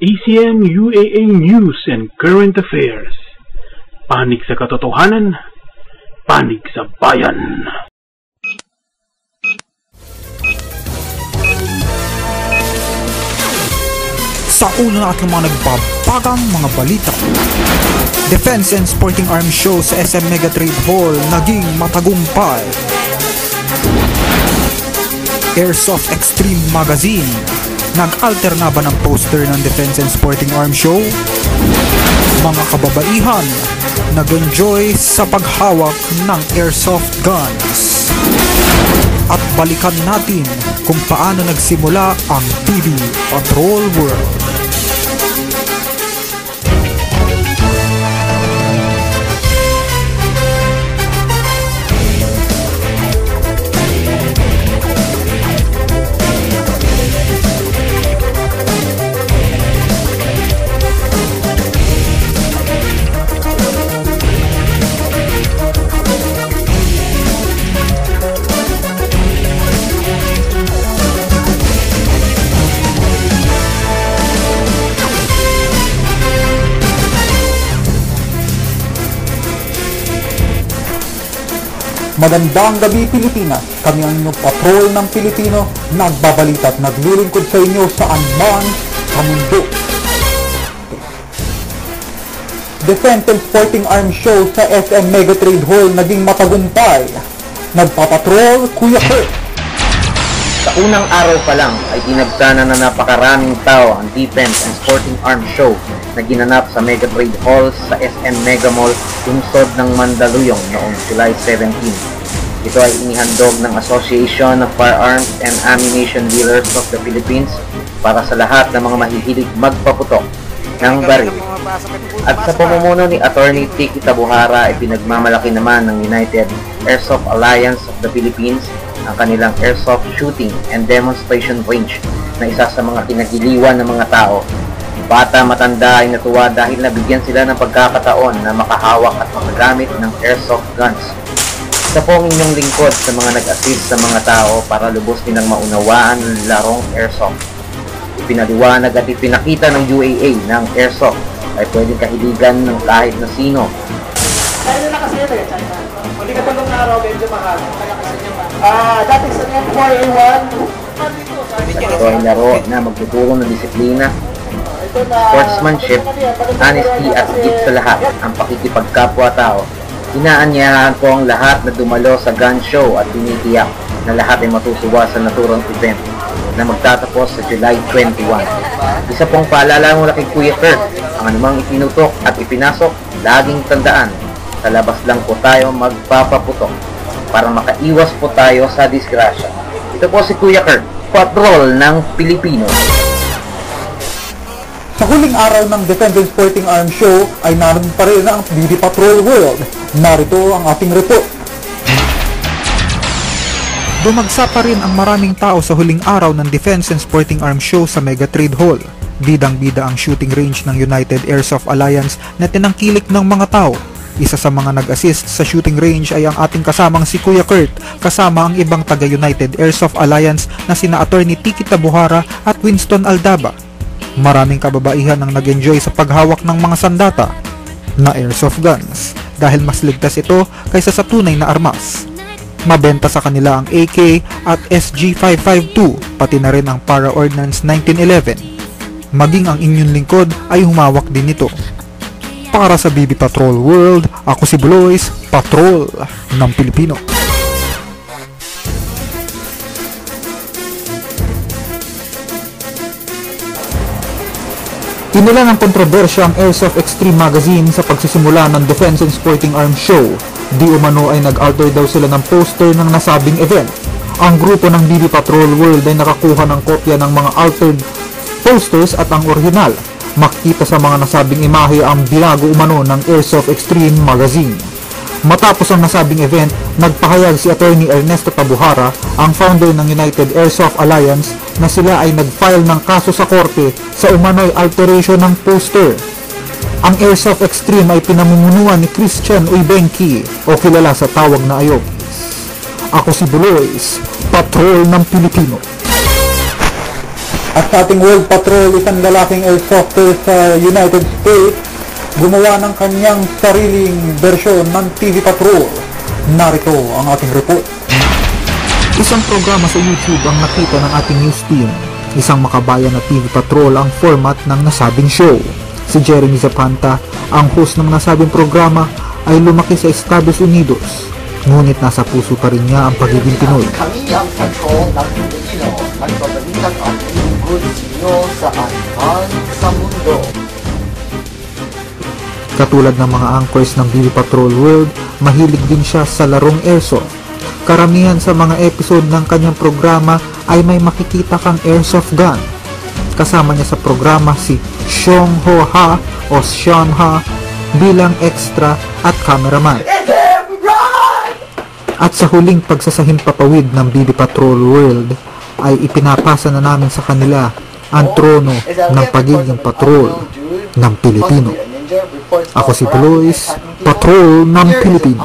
ACM UAA News and Current Affairs. Panig sa katotohanan, panig sa bayan. Sa una natin mga nagbabagang mga balita. Defense and Sporting Arms Show sa SM Mega Trade Hall naging matagumpay. Airsoft Extreme Magazine, nag-alter na ba ng poster ng Defense and Sporting Arms Show? Mga kababaihan, nag-enjoy sa paghawak ng airsoft guns. At balikan natin kung paano nagsimula ang TV Patrol World. Magandang gabi Pilipinas, kami ang inyong patrol ng Pilipino, nagbabalita at naglilingkod sa inyo saan man sa mundo. Defense and Sporting Arms Show sa SM Mega Trade Hall naging matagumpay. Nagpapatrol, Kuya Kurt. Sa unang araw pa lang ay dinagdanan na napakaraming tao ang Defense and Sporting Arms Show na ginanap sa Mega Trade Hall sa SM Mega Mall, lungsod ng Mandaluyong noong July 17. Ito ay inihandog ng Association of Firearms and Ammunition Dealers of the Philippines para sa lahat ng mga mahihilig magpaputok ng baril. At sa pamumuno ni Attorney Tiki Tabuhara ay pinagmamalaki naman ng United Airsoft Alliance of the Philippines ang kanilang airsoft shooting and demonstration range na isa sa mga kinagiliwan ng mga tao. Bata matanda ay natuwa dahil nabigyan sila ng pagkakataon na makahawak at makagamit ng airsoft guns. Isa po ang inyong lingkod sa mga nag-assist sa mga tao para lubos nilang maunawaan ng larong airsoft. Ipinaliwanag at ipinakita ng UAA ng airsoft ay pwedeng kahiligan ng kahit na sino. Kaya na kasi ito China. Hindi ka tulong na araw, medyo mahal. Dati sa net 4A1. Ito ay laro na magtuturo ng disiplina, sportsmanship, honesty at higit sa lahat ang pakikipagkapwa-tao. Inaanyayahan po ang lahat na dumalo sa gun show at tinitiyak na lahat ay matutuwa sa naturang event na magtatapos sa July 21. Isa pong paalala mula kay Kuya Kurt, ang anumang itinutok at ipinasok, laging tandaan, sa labas lang po tayo magpapaputok para makaiwas po tayo sa disgrasya. Ito po si Kuya Kurt, patrol ng Pilipino. Sa huling araw ng Defense and Sporting Arms Show ay naroon pa rin ang TV Patrol World. Narito ang ating report. Dumagsa pa rin ang maraming tao sa huling araw ng Defense and Sporting Arms Show sa Mega Trade Hall. Bidang-bida ang shooting range ng United Airsoft Alliance na tinangkilik ng mga tao. Isa sa mga nag-assist sa shooting range ay ang ating kasamang si Kuya Kurt, kasama ang ibang taga-United Airsoft Alliance na sina Attorney Tiki Tabuhara at Winston Aldaba. Maraming kababaihan ang nag-enjoy sa paghawak ng mga sandata na airsoft guns dahil mas ligtas ito kaysa sa tunay na armas. Mabenta sa kanila ang AK at SG552 pati na rin ang Para Ordnance 1911. Maging ang inyong lingkod ay humawak din nito. Para sa BB Patrol World, ako si Bulois, patrol ng Pilipino. Inilan ng kontrobersya ang Airsoft Extreme Magazine sa pagsisimula ng Defense and Sporting Arms Show. Di umano ay nag-alter daw sila ng poster ng nasabing event. Ang grupo ng BB Patrol World ay nakakuha ng kopya ng mga altered posters at ang orihinal. Makikita sa mga nasabing imahe ang binago umano ng Airsoft Extreme Magazine. Matapos ang nasabing event, nagpahayag si Attorney Ernesto Tabuhara, ang founder ng United Airsoft Alliance, na sila ay nag-file ng kaso sa korte sa umano'y alteration ng poster. Ang Airsoft Extreme ay pinamumunuan ni Christian Uybenki o kilala sa tawag na Ayokis. Ako si Bulois, patrol ng Pilipino. At sa ating World Patrol, isang lalaking airsofter sa United States, gumawa ng kanyang sariling bersyon ng TV Patrol. Narito ang ating report. Isang programa sa YouTube ang nakita ng ating news team. Isang makabayan na TV Patrol ang format ng nasabing show. Si Jeremy Zapanta, ang host ng nasabing programa, ay lumaki sa Estados Unidos. Ngunit nasa puso pa rin niya ang pagiging Pinoy. Kami ang patrol ng Pilipino, nagbabalikan ang lingkod ninyo saan man sa mundo. Katulad ng mga anchors ng BB Patrol World, mahilig din siya sa larong airsoft. Karamihan sa mga episode ng kanyang programa ay may makikita kang airsoft gun. Kasama niya sa programa si Sean Ho Ha o Sean Ha bilang extra at cameraman. At sa huling pagsasahimpapawid ng BB Patrol World ay ipinapasa na namin sa kanila ang trono ng pagiging patrol ng Pilipino. Ako si Blois, Patrol ng Pilipino.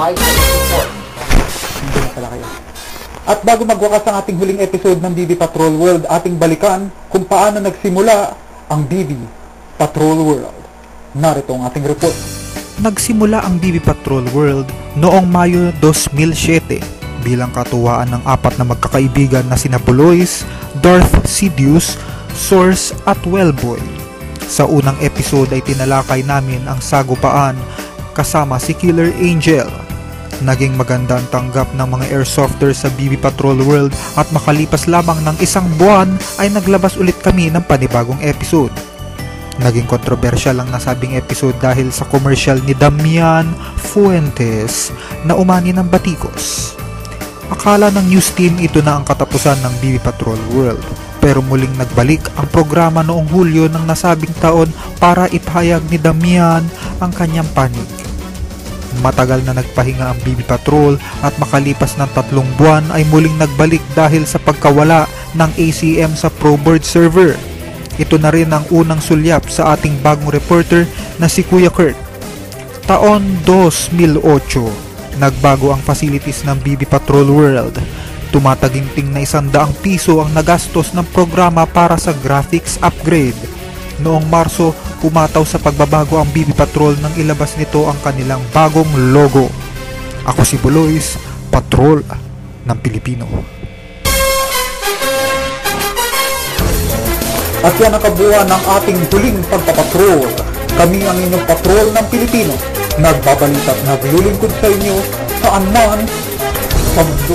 At bago magwakas ang ating huling episode ng BB Patrol World, ating balikan kung paano nagsimula ang BB Patrol World. Narito ang ating report. Nagsimula ang BB Patrol World noong Mayo 2007 bilang katuwaan ng 4 na magkakaibigan na sina Bulois, Darth Sidious, Source at Wellboy. Sa unang episode ay tinalakay namin ang sagupaan kasama si Killer Angel. Naging maganda ang tanggap ng mga airsofters sa BB Patrol World at makalipas lamang ng 1 buwan ay naglabas ulit kami ng panibagong episode. Naging kontrobersyal ang nasabing episode dahil sa commercial ni Damian Fuentes na umani ng batikos. Akala ng news team ito na ang katapusan ng BB Patrol World, pero muling nagbalik ang programa noong Hulyo ng nasabing taon para ipahayag ni Damian ang kanyang panig. Matagal na nagpahinga ang BB Patrol at makalipas ng 3 buwan ay muling nagbalik dahil sa pagkawala ng ACM sa ProBird server. Ito na rin ang unang sulyap sa ating bagong reporter na si Kuya Kurt. Taon 2008, nagbago ang facilities ng BB Patrol World. Tumataginting na 100 piso ang nagastos ng programa para sa graphics upgrade. Noong Marso, pumataw sa pagbabago ang BB Patrol nang ilabas nito ang kanilang bagong logo. Ako si Bulois, Patrol ng Pilipino. At yan ang kabuuan ng ating huling pagpapatrol. Kami ang inyong patrol ng Pilipino. Nagbabalita at naglulingkod sa inyo saan man sa mundo.